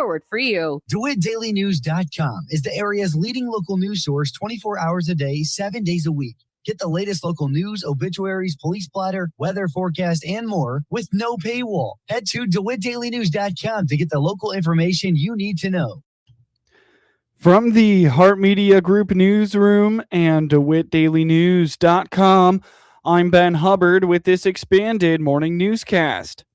forward for you. DeWittDailyNews.com is the area's leading local news source 24 hours a day, 7 days a week. Get the latest local news, obituaries, police splatter, weather forecast, and more with no paywall. Head to DeWittDailyNews.com to get the local information you need to know. From the Heart Media Group newsroom and DeWittDailyNews.com, I'm Ben Hubbard with this expanded morning newscast.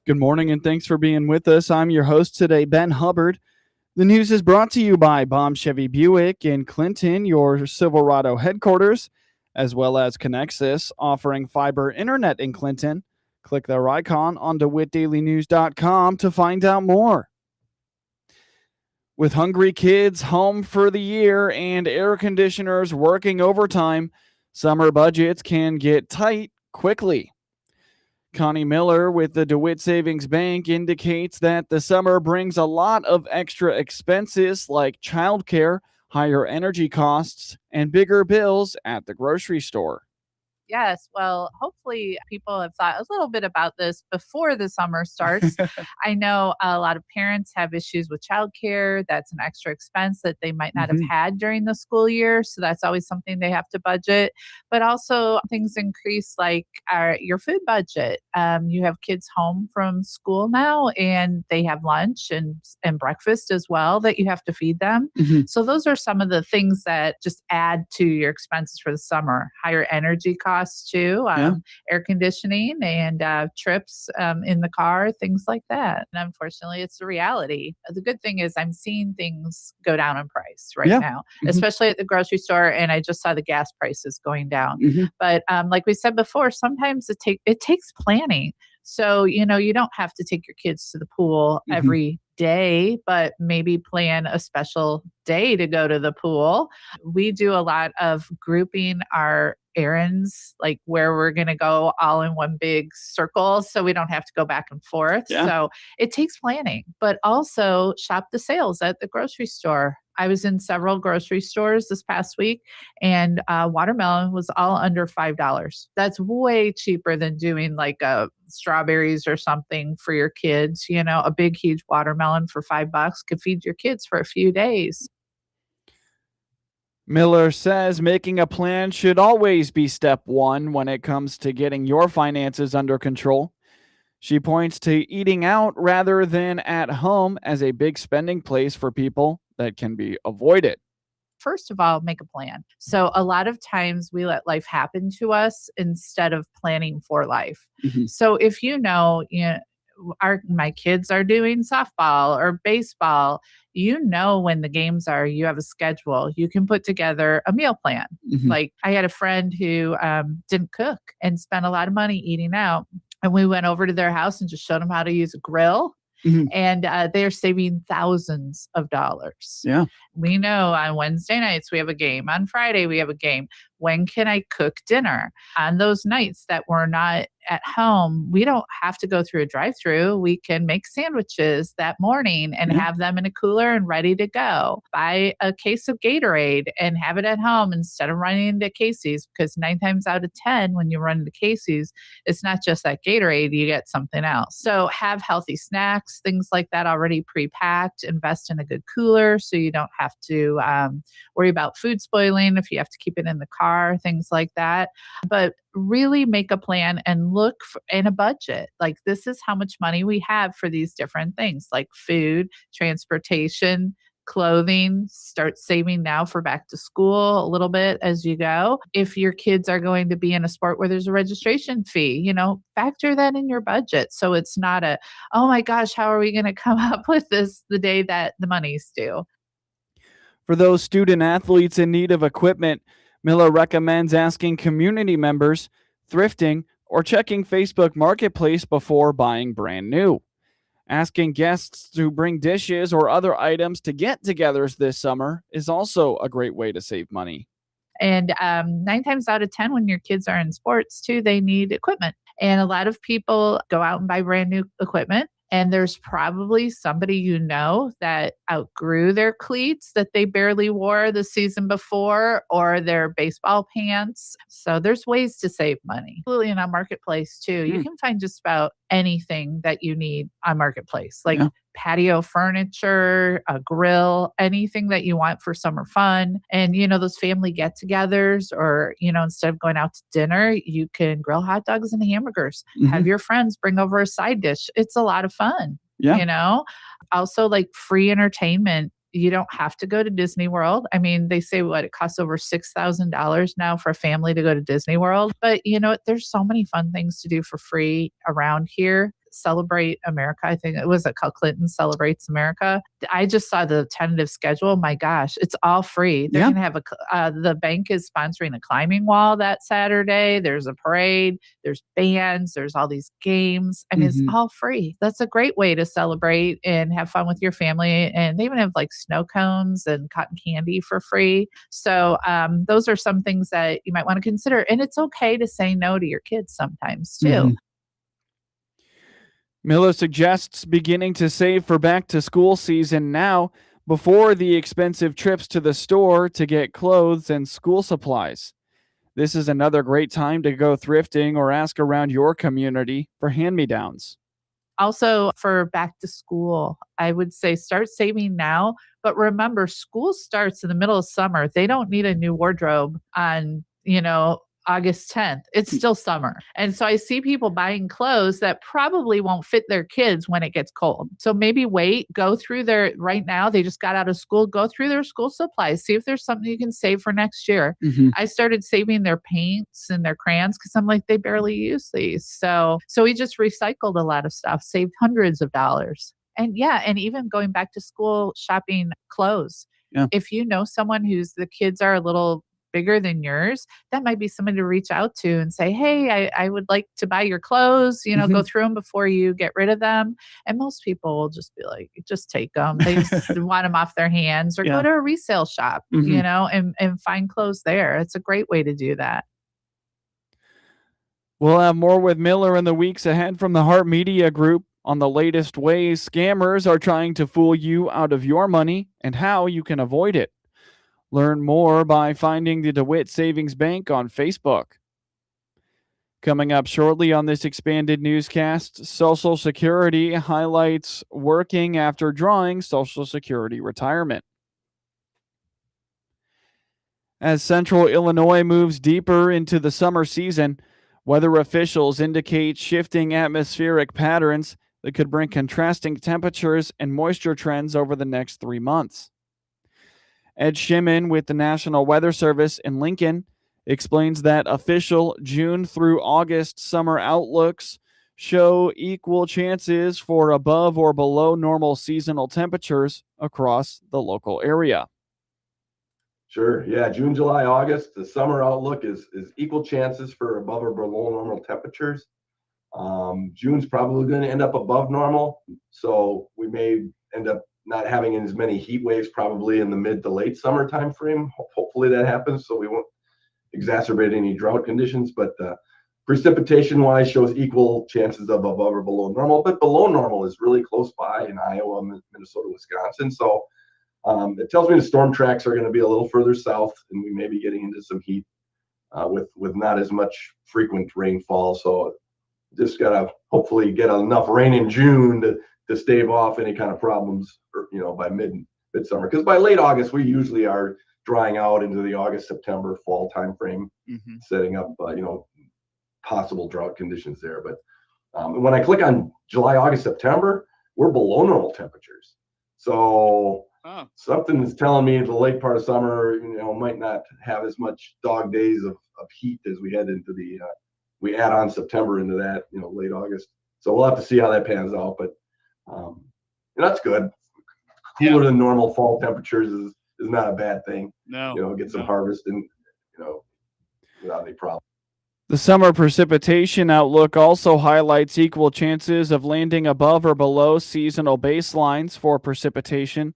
Good morning and thanks for being with us. I'm your host today, Ben Hubbard. The news is brought to you by Baum Chevy Buick in Clinton, your Silverado headquarters, as well as Connexus, offering fiber internet in Clinton. Click their icon on DeWittDailyNews.com to find out more. With hungry kids home for the year and air conditioners working overtime, summer budgets can get tight quickly. Connie Miller with the DeWitt Savings Bank indicates that the summer brings a lot of extra expenses like childcare, higher energy costs, and bigger bills at the grocery store. Yes. Well, hopefully people have thought a little bit about this before the summer starts. I know a lot of parents have issues with childcare. That's an extra expense that they might not have had during the school year. So that's always something they have to budget. But also things increase like your food budget. You have kids home from school now and they have lunch and breakfast as well that you have to feed them. So those are some of the things that just add to your expenses for the summer. Higher energy costs too, air conditioning and trips in the car, things like that. And unfortunately, it's the reality. The good thing is I'm seeing things go down in price now, especially at the grocery store. And I just saw the gas prices going down. But like we said before, sometimes it takes planning. So, you don't have to take your kids to the pool every day, but maybe plan a special day to go to the pool. We do a lot of grouping our errands, like where we're going to go all in one big circle so we don't have to go back and forth. So it takes planning, but also shop the sales at the grocery store. I was in several grocery stores this past week and watermelon was all under $5. That's way cheaper than doing like strawberries or something for your kids. A big, huge watermelon for $5 could feed your kids for a few days. Miller says making a plan should always be step one when it comes to getting your finances under control. She points to eating out rather than at home as a big spending place for people that can be avoided. First of all, make a plan. So a lot of times we let life happen to us instead of planning for life. So if my kids are doing softball or baseball, when the games are, you have a schedule, you can put together a meal plan. Like I had a friend who didn't cook and spent a lot of money eating out. And we went over to their house and just showed them how to use a grill. And they're saving thousands of dollars. We know on Wednesday nights we have a game. On Friday we have a game. When can I cook dinner? On those nights that we're not at home, we don't have to go through a drive-through. We can make sandwiches that morning and have them in a cooler and ready to go. Buy a case of Gatorade and have it at home instead of running into Casey's, because 9 times out of 10, when you run into Casey's, it's not just that Gatorade, you get something else. So have healthy snacks, things like that already pre-packed. Invest in a good cooler so you don't have to worry about food spoiling if you have to keep it in the car, things like that. But really make a plan and look in a budget. Like this is how much money we have for these different things like food, transportation, clothing. Start saving now for back to school a little bit as you go. If your kids are going to be in a sport where there's a registration fee, factor that in your budget. So it's not oh my gosh, how are we going to come up with this the day that the money's due? For those student athletes in need of equipment, Miller recommends asking community members, thrifting, or checking Facebook Marketplace before buying brand new. Asking guests to bring dishes or other items to get-togethers this summer is also a great way to save money. And 9 times out of 10, when your kids are in sports too, they need equipment. And a lot of people go out and buy brand new equipment. And there's probably somebody that outgrew their cleats that they barely wore the season before, or their baseball pants. So there's ways to save money. Absolutely, and on Marketplace too. You can find just about anything that you need on Marketplace, like patio furniture, a grill, anything that you want for summer fun. And, those family get-togethers, or, instead of going out to dinner, you can grill hot dogs and hamburgers. Have your friends bring over a side dish. It's a lot of fun. Also, like, free entertainment. You don't have to go to Disney World. I mean, they say it costs over $6,000 now for a family to go to Disney World. But there's so many fun things to do for free around here. Celebrate America. I think it was called Clinton Celebrates America. I just saw the tentative schedule. My gosh, it's all free. They're going to have the bank is sponsoring the climbing wall that Saturday. There's a parade. There's bands. There's all these games. I mean, it's all free. That's a great way to celebrate and have fun with your family. And they even have like snow cones and cotton candy for free. So those are some things that you might want to consider. And it's okay to say no to your kids sometimes too. Miller suggests beginning to save for back-to-school season now before the expensive trips to the store to get clothes and school supplies. This is another great time to go thrifting or ask around your community for hand-me-downs. Also, for back to school, I would say start saving now. But remember, school starts in the middle of summer. They don't need a new wardrobe on, August 10th. It's still summer. And so I see people buying clothes that probably won't fit their kids when it gets cold. So maybe go through right now, they just got out of school, go through their school supplies, see if there's something you can save for next year. I started saving their paints and their crayons because I'm like, they barely use these. So we just recycled a lot of stuff, saved hundreds of dollars. And and even going back to school shopping clothes. If you know someone the kids are a little bigger than yours, that might be somebody to reach out to and say, hey, I would like to buy your clothes, go through them before you get rid of them. And most people will just be like, just take them. They just want them off their hands, or go to a resale shop, and find clothes there. It's a great way to do that. We'll have more with Miller in the weeks ahead from the Heart Media Group on the latest ways scammers are trying to fool you out of your money and how you can avoid it. Learn more by finding the DeWitt Savings Bank on Facebook. Coming up shortly on this expanded newscast, Social Security highlights working after drawing Social Security retirement. As Central Illinois moves deeper into the summer season, weather officials indicate shifting atmospheric patterns that could bring contrasting temperatures and moisture trends over the next 3 months. Ed Shimon with the National Weather Service in Lincoln explains that official June through August summer outlooks show equal chances for above or below normal seasonal temperatures across the local area. Sure. Yeah. June, July, August, the summer outlook is equal chances for above or below normal temperatures. June's probably going to end up above normal. So we may end up not having as many heat waves probably in the mid to late summer time frame. Hopefully that happens so we won't exacerbate any drought conditions. But precipitation wise shows equal chances of above or below normal. But below normal is really close by in Iowa, Minnesota, Wisconsin. So it tells me the storm tracks are going to be a little further south, and we may be getting into some heat with not as much frequent rainfall. So just got to hopefully get enough rain in June to stave off any kind of problems, by midsummer. Because by late August, we usually are drying out into the August, September, fall time frame, setting up, possible drought conditions there. But when I click on July, August, September, we're below normal temperatures. So something is telling me the late part of summer, might not have as much dog days of heat as we head into we add on September into that, late August. So we'll have to see how that pans out. But that's good. Cooler than normal fall temperatures is not a bad thing. No. Get some harvest and, without any problem. The summer precipitation outlook also highlights equal chances of landing above or below seasonal baselines for precipitation,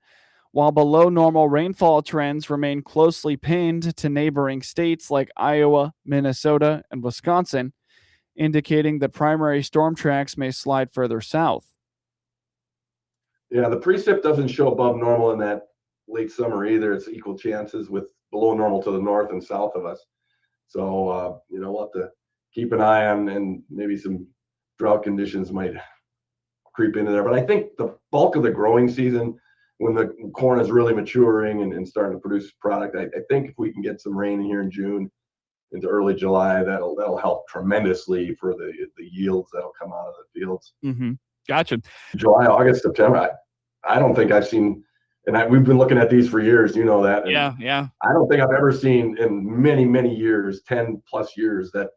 while below normal rainfall trends remain closely pinned to neighboring states like Iowa, Minnesota, and Wisconsin, indicating the primary storm tracks may slide further south. Yeah, the precip doesn't show above normal in that late summer either. It's equal chances with below normal to the north and south of us. So, we'll have to keep an eye on, and maybe some drought conditions might creep into there. But I think the bulk of the growing season, when the corn is really maturing and starting to produce product, I think if we can get some rain here in June into early July, that'll help tremendously for the yields that'll come out of the fields. Mm-hmm. Gotcha. July, August, September. I don't think I've seen, and we've been looking at these for years. You know that. Yeah. I don't think I've ever seen in many, many years, 10 plus years, that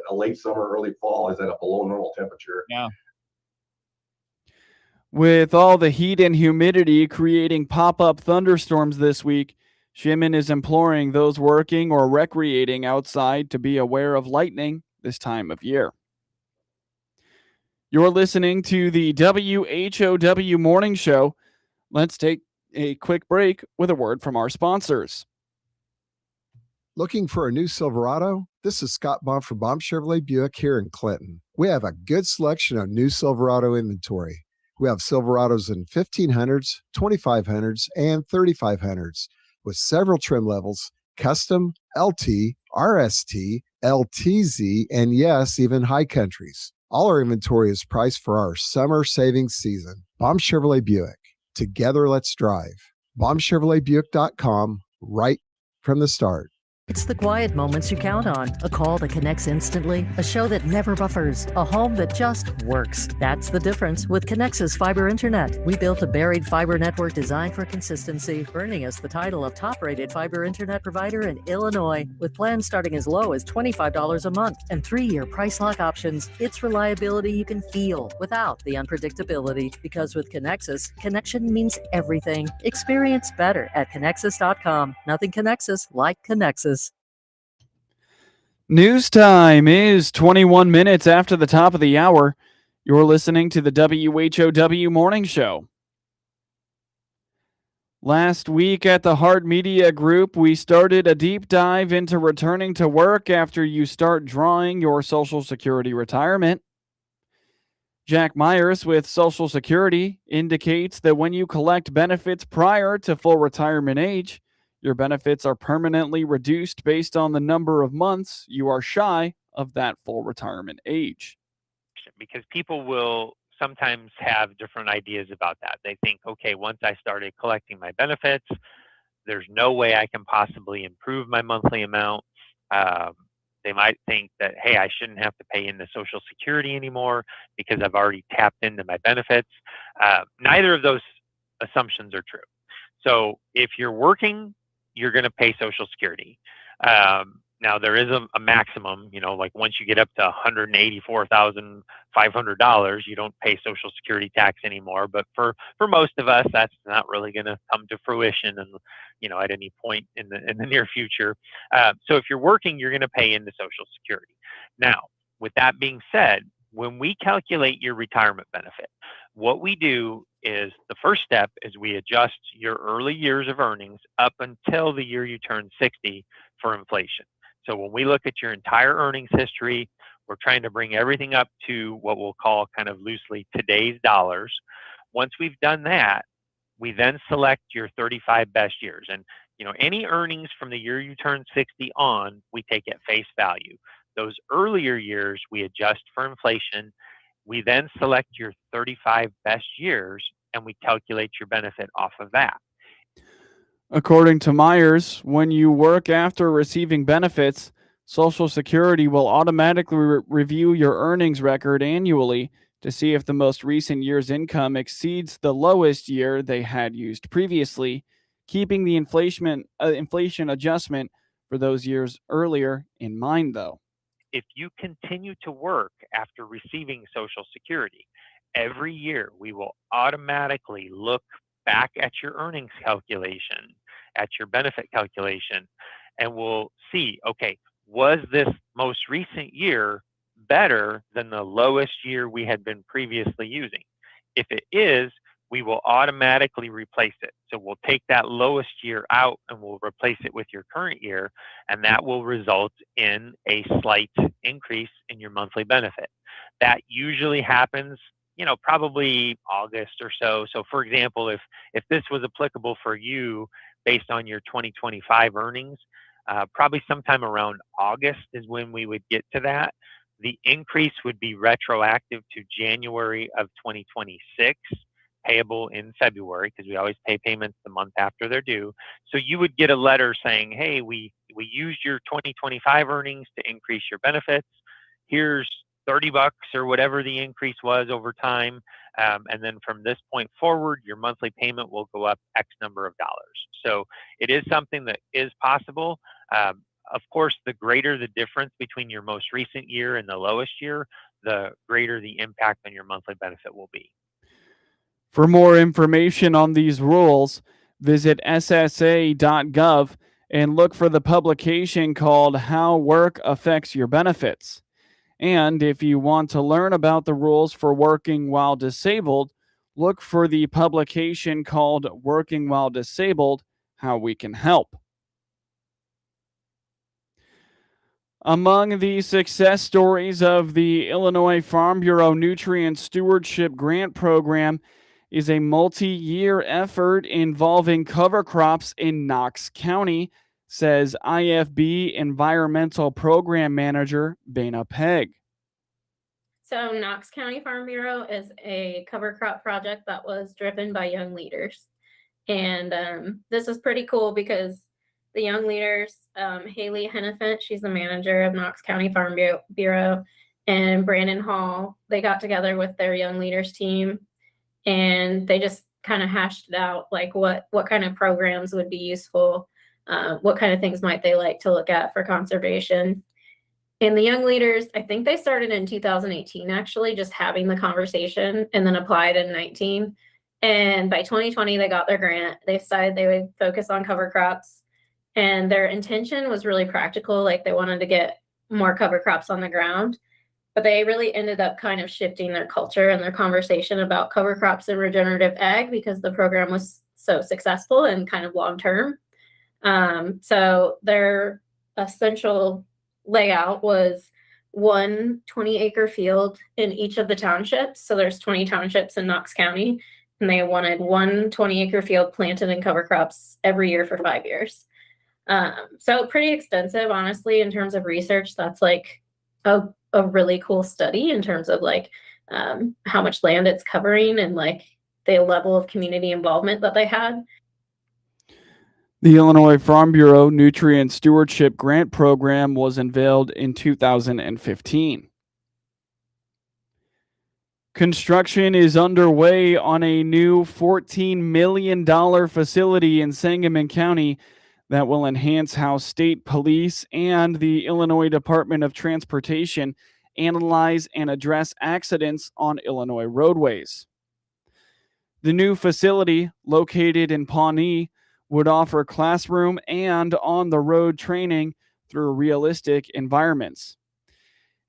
a late summer, early fall is at a below normal temperature. Yeah. With all the heat and humidity creating pop-up thunderstorms this week, Shimon is imploring those working or recreating outside to be aware of lightning this time of year. You're listening to the WHOW Morning Show. Let's take a quick break with a word from our sponsors. Looking for a new Silverado? This is Scott Baum from Baum Chevrolet Buick here in Clinton. We have a good selection of new Silverado inventory. We have Silverados in 1500s, 2500s, and 3500s with several trim levels, custom, LT, RST, LTZ, and yes, even high countries. All our inventory is priced for our summer savings season. Baum Chevrolet Buick. Together, let's drive. BaumChevroletBuick.com right from the start. It's the quiet moments you count on. A call that connects instantly, a show that never buffers, a home that just works. That's the difference with Connexus Fiber Internet. We built a buried fiber network designed for consistency, earning us the title of top-rated fiber internet provider in Illinois. With plans starting as low as $25 a month and 3-year price lock options, it's reliability you can feel without the unpredictability. Because with Connexus, connection means everything. Experience better at Connexus.com. Nothing Connexus like Connexus. News time is 21 minutes after the top of the hour. You're listening to the WHOW Morning Show. Last week at the Hart Media Group, we started a deep dive into returning to work after you start drawing your Social Security retirement. Jack Myers with Social Security indicates that when you collect benefits prior to full retirement age, your benefits are permanently reduced based on the number of months you are shy of that full retirement age. Because people will sometimes have different ideas about that. They think, okay, once I started collecting my benefits, there's no way I can possibly improve my monthly amount. They might think that, hey, I shouldn't have to pay into Social Security anymore because I've already tapped into my benefits. Neither of those assumptions are true. So if you're working, you're going to pay Social Security. Now there is a maximum, like once you get up to $184,500, you don't pay Social Security tax anymore. But for most of us, that's not really going to come to fruition, and at any point in the near future. So if you're working, you're going to pay into Social Security. Now, with that being said, when we calculate your retirement benefit, what we do is the first step is we adjust your early years of earnings up until the year you turn 60 for inflation. So when we look at your entire earnings history, we're trying to bring everything up to what we'll call kind of loosely today's dollars. Once we've done that, we then select your 35 best years. And any earnings from the year you turn 60 on, we take at face value. Those earlier years, we adjust for inflation. We then select your 35 best years, and we calculate your benefit off of that. According to Myers, when you work after receiving benefits, Social Security will automatically review your earnings record annually to see if the most recent year's income exceeds the lowest year they had used previously, keeping the inflation adjustment for those years earlier in mind, though. If you continue to work after receiving Social Security, every year we will automatically look back at your earnings calculation, at your benefit calculation, and we'll see, okay, was this most recent year better than the lowest year we had been previously using? If it is, we will automatically replace it. So we'll take that lowest year out and we'll replace it with your current year, and that will result in a slight increase in your monthly benefit. That usually happens probably August or so. So for example, if this was applicable for you based on your 2025 earnings, probably sometime around August is when we would get to that. The increase would be retroactive to January of 2026, payable in February, because we always pay payments the month after they're due. So you would get a letter saying, hey, we used your 2025 earnings to increase your benefits. Here's $30 or whatever the increase was over time. And then from this point forward, your monthly payment will go up X number of dollars. So it is something that is possible. Of course, the greater the difference between your most recent year and the lowest year, the greater the impact on your monthly benefit will be. For more information on these rules, visit ssa.gov and look for the publication called How Work Affects Your Benefits. And if you want to learn about the rules for working while disabled, look for the publication called Working While Disabled, How We Can Help. Among the success stories of the Illinois Farm Bureau Nutrient Stewardship Grant Program is a multi-year effort involving cover crops in Knox County, says IFB Environmental Program Manager Bana Pegg. So Knox County Farm Bureau is a cover crop project that was driven by young leaders. And this is pretty cool because the young leaders, Haley Hennefant, she's the manager of Knox County Farm Bureau, and Brandon Hall, they got together with their young leaders team and they just kind of hashed it out, like what kind of programs would be useful, what kind of things might they like to look at for conservation. And the young leaders, I think they started in 2018, actually, just having the conversation, and then applied in 19. And by 2020, they got their grant. They decided they would focus on cover crops. And their intention was really practical, like they wanted to get more cover crops on the ground. But they really ended up kind of shifting their culture and their conversation about cover crops and regenerative ag because the program was so successful and kind of long term. So their essential layout was one 20-acre field in each of the townships. So there's 20 townships in Knox County, and they wanted one 20-acre field planted in cover crops every year for 5 years. So pretty extensive, honestly, in terms of research. That's like a really cool study in terms of like how much land it's covering and like the level of community involvement that they had. The Illinois Farm Bureau Nutrient Stewardship Grant Program was unveiled in 2015. Construction is underway on a new $14 million facility in Sangamon County that will enhance how state police and the Illinois Department of Transportation analyze and address accidents on Illinois roadways. The new facility, located in Pawnee, would offer classroom and on-the-road training through realistic environments.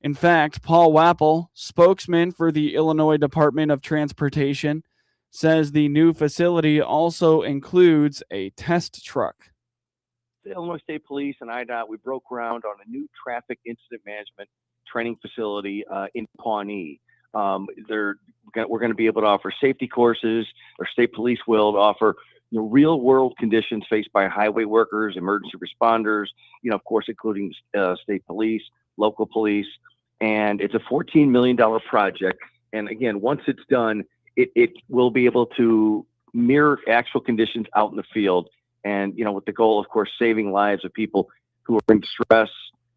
In fact, Paul Wappel, spokesman for the Illinois Department of Transportation, says the new facility also includes a test truck. The Illinois State Police and IDOT, we broke ground on a new traffic incident management training facility in Pawnee. We're going to be able to offer safety courses, or state police will offer real world conditions faced by highway workers, emergency responders, of course, including state police, local police. And it's a $14 million project. And again, once it's done, it will be able to mirror actual conditions out in the field. And, with the goal, of course, saving lives of people who are in distress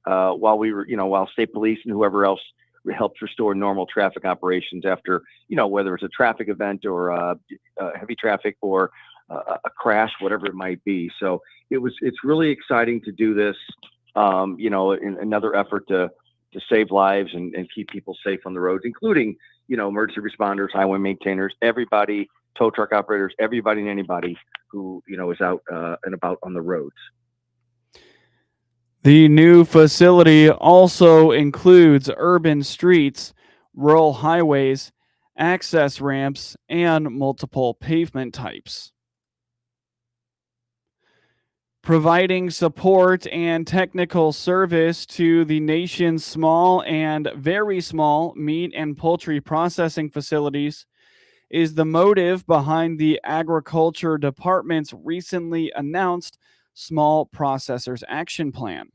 while state police and whoever else helps restore normal traffic operations after, whether it's a traffic event or heavy traffic or a crash, whatever it might be. So it's really exciting to do this, in another effort to save lives and keep people safe on the roads, including, emergency responders, highway maintainers, everybody, tow truck operators, everybody and anybody who, is out and about on the roads. The new facility also includes urban streets, rural highways, access ramps, and multiple pavement types. providing support and technical service to the nation's small and very small meat and poultry processing facilities is the motive behind the Agriculture Department's recently announced Small Processors Action Plan.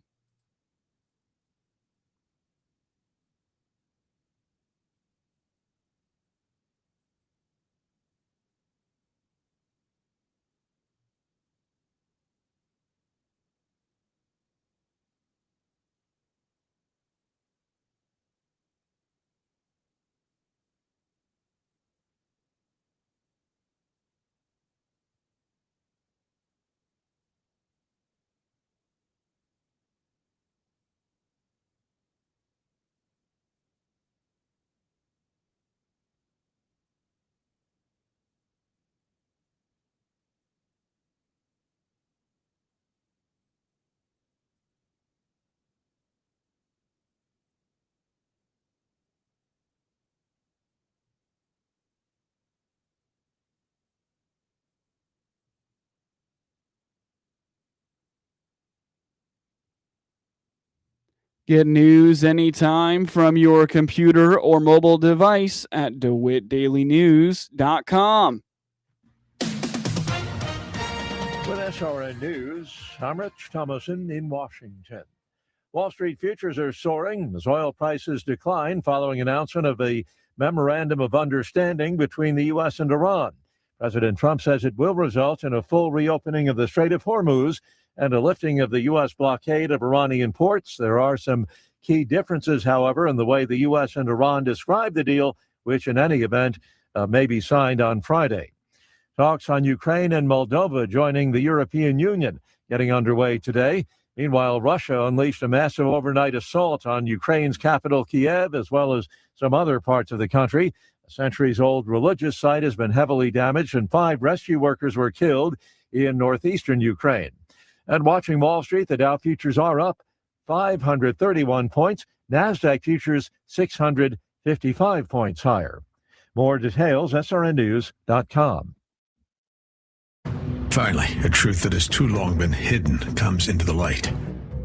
Get news anytime from your computer or mobile device at DeWittDailyNews.com. With SRN News, I'm Rich Thomason in Washington. Wall Street futures are soaring as oil prices decline following announcement of a memorandum of understanding between the U.S. and Iran. President Trump says it will result in a full reopening of the Strait of Hormuz and a lifting of the U.S. blockade of Iranian ports. There are some key differences, however, in the way the U.S. and Iran describe the deal, which in any event may be signed on Friday. Talks on Ukraine and Moldova joining the European Union getting underway today. Meanwhile, Russia unleashed a massive overnight assault on Ukraine's capital, Kiev, as well as some other parts of the country. A centuries-old religious site has been heavily damaged, and 5 rescue workers were killed in northeastern Ukraine. And watching Wall Street, the Dow futures are up 531 points. NASDAQ futures 655 points higher. More details, srnnews.com. Finally, a truth that has too long been hidden comes into the light.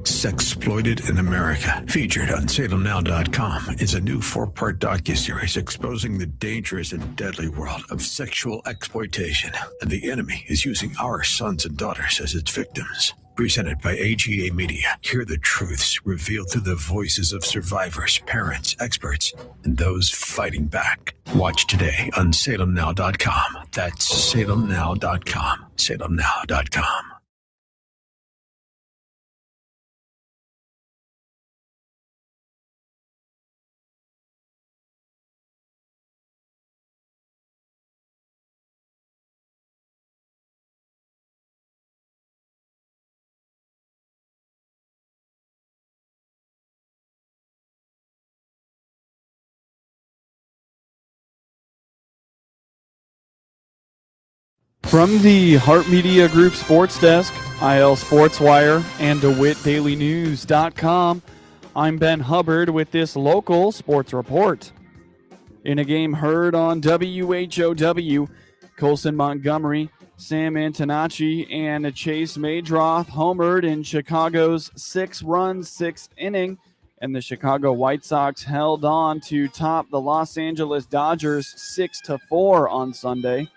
Sexploited in America, featured on SalemNow.com, is a new 4-part docuseries exposing the dangerous and deadly world of sexual exploitation, and the enemy is using our sons and daughters as its victims. Presented by AGA Media, hear the truths revealed through the voices of survivors, parents, experts, and those fighting back. Watch today on SalemNow.com. That's SalemNow.com. SalemNow.com. From the Hart Media Group Sports Desk, IL Sports Wire, and DeWittDailyNews.com, I'm Ben Hubbard with this local sports report. In a game heard on WHOW, Colson Montgomery, Sam Antonacci, and Chase Maydroth homered in Chicago's 6-run 6th inning, and the Chicago White Sox held on to top the Los Angeles Dodgers 6-4 on Sunday.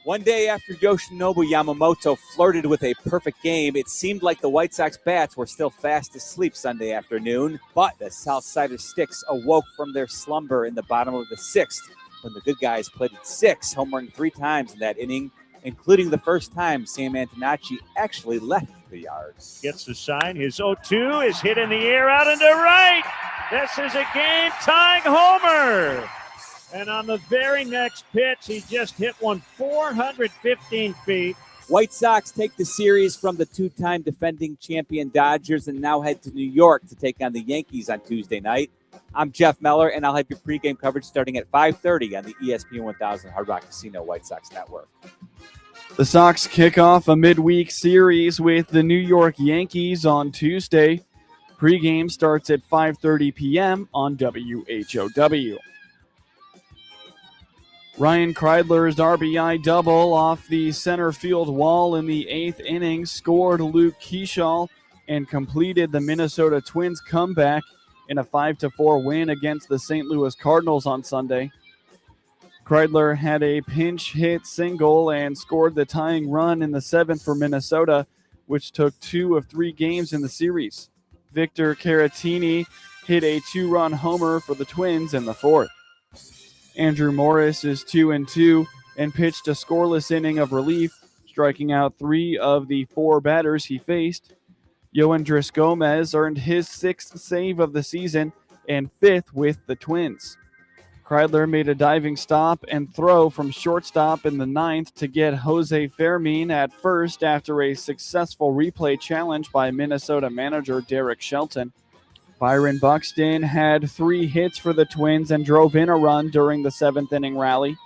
One day after Yoshinobu Yamamoto flirted with a perfect game, it seemed like the White Sox bats were still fast asleep Sunday afternoon, but the Southsider Sticks awoke from their slumber in the bottom of the 6th when the good guys played at 6, homering 3 times in that inning, including the first time Sam Antonacci actually left the yard. Gets the sign. His 0-2 is hit in the air out into right. This is a game-tying homer. And on the very next pitch, he just hit one 415 feet. White Sox take the series from the 2-time defending champion Dodgers and now head to New York to take on the Yankees on Tuesday night. I'm Jeff Meller, and I'll have your pregame coverage starting at 5:30 on the ESPN 1000 Hard Rock Casino White Sox Network. The Sox kick off a midweek series with the New York Yankees on Tuesday. Pregame starts at 5:30 p.m. on WHOW. Ryan Kreidler's RBI double off the center field wall in the 8th inning scored Luke Keeschall and completed the Minnesota Twins comeback in a 5-4 win against the St. Louis Cardinals on Sunday. Kreidler had a pinch hit single and scored the tying run in the 7th for Minnesota, which took 2 of 3 games in the series. Victor Caratini hit a 2-run homer for the Twins in the 4th. Andrew Morris is 2-2 and pitched a scoreless inning of relief, striking out 3 of the 4 batters he faced. Yoendris Gomez earned his 6th save of the season and 5th with the Twins. Kreidler made a diving stop and throw from shortstop in the 9th to get Jose Fermin at first after a successful replay challenge by Minnesota manager Derek Shelton. Byron Buxton had 3 hits for the Twins and drove in a run during the 7th inning rally.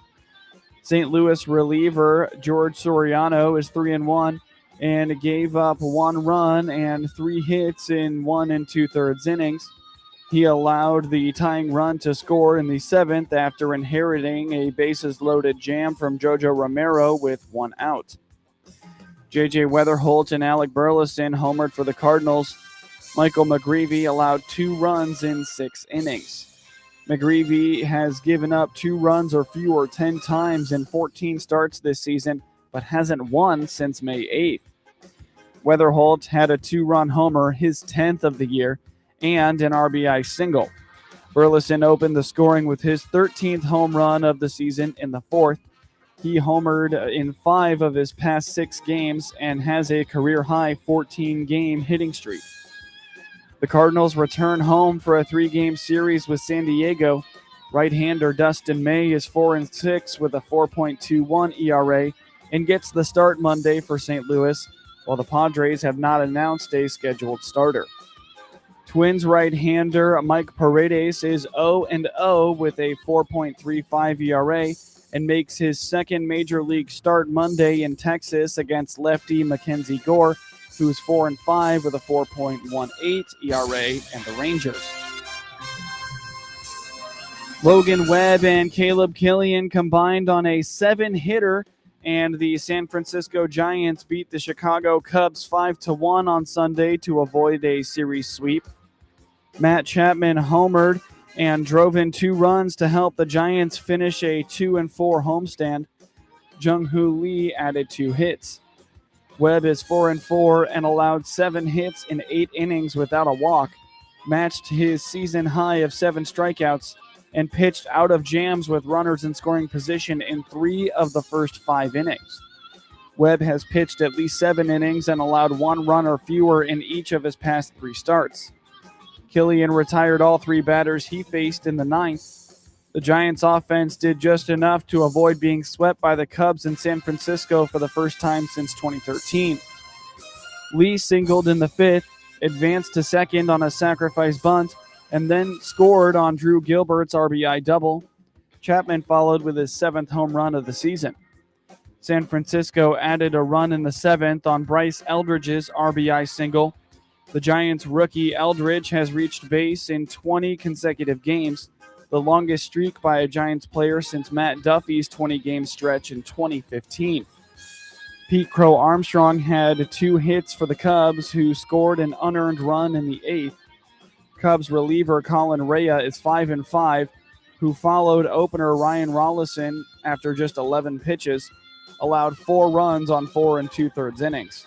St. Louis reliever George Soriano is 3-1 and gave up 1 run and 3 hits in 1 2/3 innings. He allowed the tying run to score in the 7th after inheriting a bases-loaded jam from Jojo Romero with 1 out. J.J. Weatherholt and Alec Burleson homered for the Cardinals. Michael McGreevy allowed 2 runs in 6 innings. McGreevy has given up 2 runs or fewer 10 times in 14 starts this season, but hasn't won since May 8th. Weatherholt had a 2-run homer, his 10th of the year, and an RBI single. Burleson opened the scoring with his 13th home run of the season in the 4th. He homered in 5 of his past 6 games and has a career-high 14-game hitting streak. The Cardinals return home for a 3-game series with San Diego. Right-hander Dustin May is 4-6 with a 4.21 ERA and gets the start Monday for St. Louis, while the Padres have not announced a scheduled starter. Twins right-hander Mike Paredes is 0-0 with a 4.35 ERA and makes his 2nd major league start Monday in Texas against lefty Mackenzie Gore, who's 4-5 with a 4.18 ERA and the Rangers. Logan Webb and Caleb Killian combined on a 7-hitter, and the San Francisco Giants beat the Chicago Cubs 5-1 on Sunday to avoid a series sweep. Matt Chapman homered and drove in 2 runs to help the Giants finish a 2-4 homestand. Jung-Hoo Lee added 2 hits. Webb is 4-4 and allowed 7 hits in 8 innings without a walk, matched his season high of 7 strikeouts, and pitched out of jams with runners in scoring position in 3 of the first 5 innings. Webb has pitched at least 7 innings and allowed 1 run or fewer in each of his past 3 starts. Killian retired all 3 batters he faced in the 9th. The Giants' offense did just enough to avoid being swept by the Cubs in San Francisco for the first time since 2013. Lee singled in the 5th, advanced to second on a sacrifice bunt, and then scored on Drew Gilbert's RBI double. Chapman followed with his 7th home run of the season. San Francisco added a run in the 7th on Bryce Eldridge's RBI single. The Giants' rookie Eldridge has reached base in 20 consecutive games, the longest streak by a Giants player since Matt Duffy's 20-game stretch in 2015. Pete Crow Armstrong had 2 hits for the Cubs, who scored an unearned run in the 8th. Cubs reliever Colin Rea is 5-5, who followed opener Ryan Rollison after just 11 pitches, allowed 4 runs on 4 2/3 innings.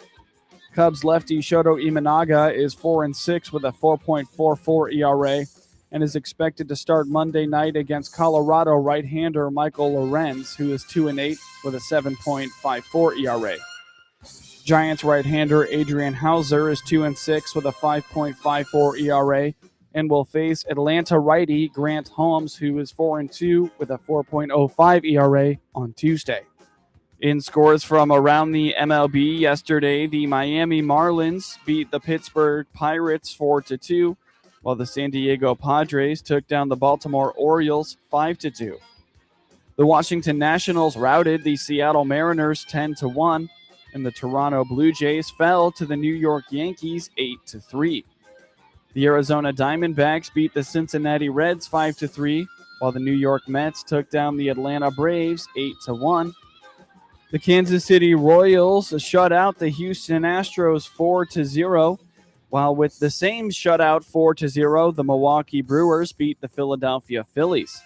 Cubs lefty Shoto Imanaga is 4-6 with a 4.44 ERA and is expected to start Monday night against Colorado right-hander Michael Lorenz, who is 2-8 with a 7.54 ERA. Giants right-hander Adrian Hauser is 2-6 with a 5.54 ERA and will face Atlanta righty Grant Holmes, who is 4-2 with a 4.05 ERA on Tuesday. In scores from around the MLB yesterday, the Miami Marlins beat the Pittsburgh Pirates 4-2, while the San Diego Padres took down the Baltimore Orioles 5-2. The Washington Nationals routed the Seattle Mariners 10-1, and the Toronto Blue Jays fell to the New York Yankees 8-3. The Arizona Diamondbacks beat the Cincinnati Reds 5-3, while the New York Mets took down the Atlanta Braves 8-1. The Kansas City Royals shut out the Houston Astros 4-0, while with the same shutout 4-0, the Milwaukee Brewers beat the Philadelphia Phillies.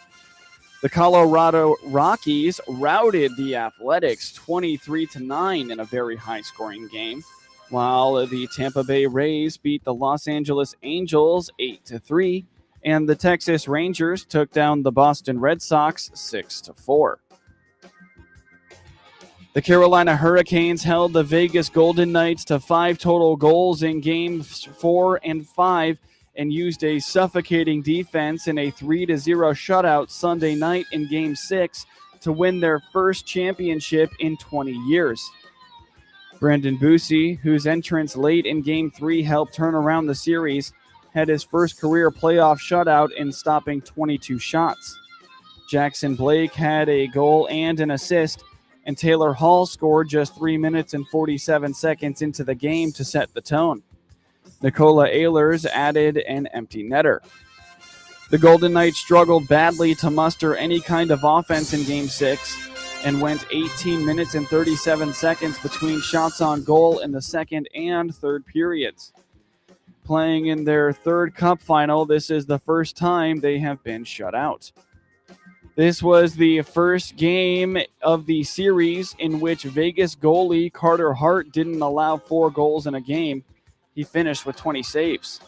The Colorado Rockies routed the Athletics 23-9 in a very high-scoring game, while the Tampa Bay Rays beat the Los Angeles Angels 8-3, and the Texas Rangers took down the Boston Red Sox 6-4. The Carolina Hurricanes held the Vegas Golden Knights to 5 total goals in games 4 and 5 and used a suffocating defense in a 3-0 shutout Sunday night in Game 6 to win their first championship in 20 years. Brendan Busey, whose entrance late in Game 3 helped turn around the series, had his first career playoff shutout in stopping 22 shots. Jackson Blake had a goal and an assist, and Taylor Hall scored just 3 minutes and 47 seconds into the game to set the tone. Nikola Ehlers added an empty netter. The Golden Knights struggled badly to muster any kind of offense in Game 6 and went 18 minutes and 37 seconds between shots on goal in the second and third periods. Playing in their third cup final, this is the first time they have been shut out. This was the first game of the series in which Vegas goalie Carter Hart didn't allow 4 goals in a game. He finished with 20 saves.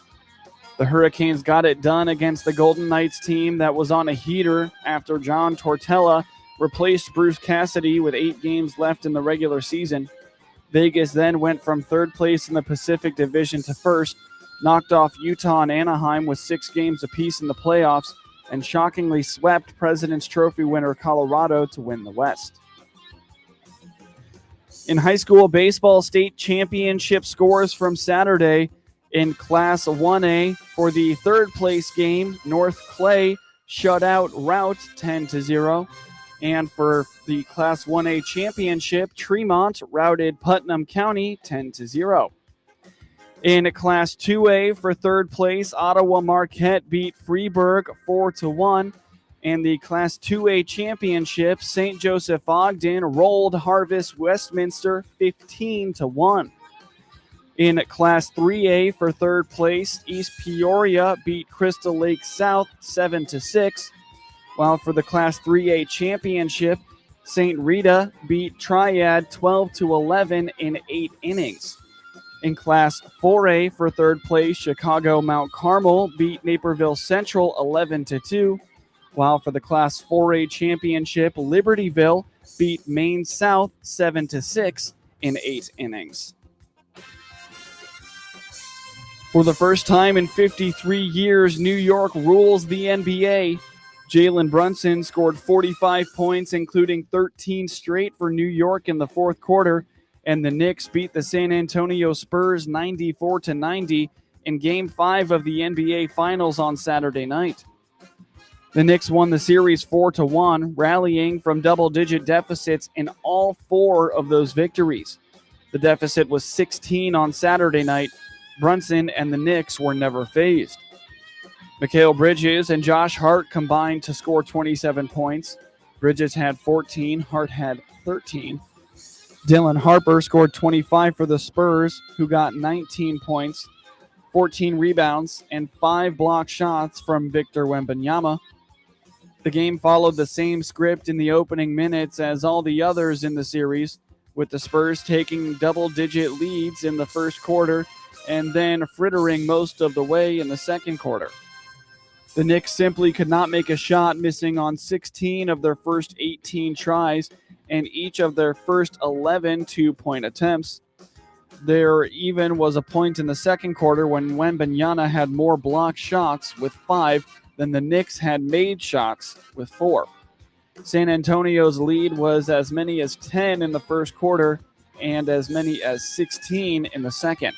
The Hurricanes got it done against the Golden Knights team that was on a heater after John Tortorella replaced Bruce Cassidy with 8 games left in the regular season. Vegas then went from third place in the Pacific Division to first, knocked off Utah and Anaheim with 6 games apiece in the playoffs, and shockingly swept President's Trophy winner Colorado to win the West. In high school baseball state championship scores from Saturday, in Class 1A for the third place game, North Clay shut out Route 10-0. And for the Class 1A championship, Tremont routed Putnam County 10-0. In Class 2A for third place, Ottawa Marquette beat Freeburg 4-1. And the Class 2A championship, St. Joseph Ogden rolled Harvest Westminster 15-1. In Class 3A for third place, East Peoria beat Crystal Lake South 7-6. While for the Class 3A championship, St. Rita beat Triad 12-11 in 8 innings. In Class 4A for third place, Chicago Mount Carmel beat Naperville Central 11-2. While for the Class 4A championship, Libertyville beat Maine South 7-6 in 8 innings. For the first time in 53 years, New York rules the NBA. Jalen Brunson scored 45 points, including 13 straight for New York in the fourth quarter, and the Knicks beat the San Antonio Spurs 94-90 in Game 5 of the NBA Finals on Saturday night. The Knicks won the series 4-1, rallying from double-digit deficits in all 4 of those victories. The deficit was 16 on Saturday night. Brunson and the Knicks were never fazed. Mikal Bridges and Josh Hart combined to score 27 points. Bridges had 14, Hart had 13. Dylan Harper scored 25 for the Spurs, who got 19 points, 14 rebounds, and 5 block shots from Victor Wembanyama. The game followed the same script in the opening minutes as all the others in the series, with the Spurs taking double-digit leads in the first quarter and then frittering most of the way in the second quarter. The Knicks simply could not make a shot, missing on 16 of their first 18 tries and each of their first 11 two-point attempts. There even was a point in the second quarter when Wembanyama had more blocked shots with 5 than the Knicks had made shots with 4. San Antonio's lead was as many as 10 in the first quarter and as many as 16 in the second.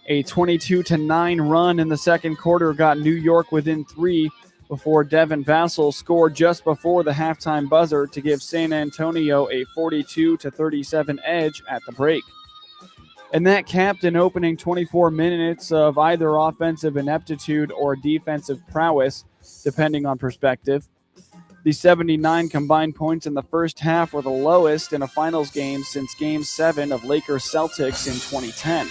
A 22-9 run in the second quarter got New York within 3 before Devin Vassell scored just before the halftime buzzer to give San Antonio a 42-37 edge at the break. And that capped an opening 24 minutes of either offensive ineptitude or defensive prowess, depending on perspective. The 79 combined points in the first half were the lowest in a finals game since Game 7 of Lakers-Celtics in 2010.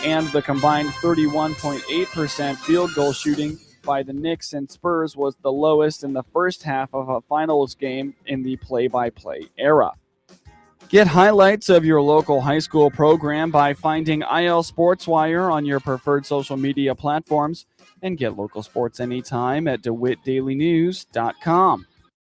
And the combined 31.8% field goal shooting by the Knicks and Spurs was the lowest in the first half of a finals game in the play-by-play era. Get highlights of your local high school program by finding IL SportsWire on your preferred social media platforms, and get local sports anytime at DeWittDailyNews.com.